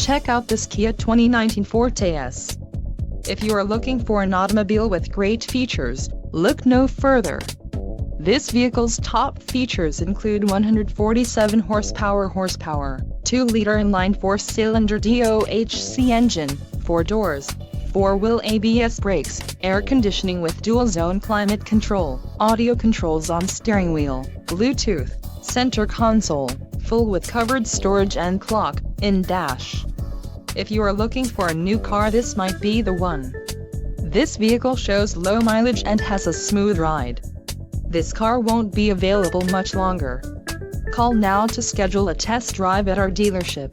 Check out this Kia 2019 Forte S. If you are looking for an automobile with great features, look no further. This vehicle's top features include 147 horsepower, 2-liter inline 4-cylinder DOHC engine, 4 doors, 4-wheel ABS brakes, air conditioning with dual-zone climate control, audio controls on steering wheel, Bluetooth, center console, full with covered storage and clock, in dash. If you are looking for a new car, this might be the one. This vehicle shows low mileage and has a smooth ride. This car won't be available much longer. Call now to schedule a test drive at our dealership.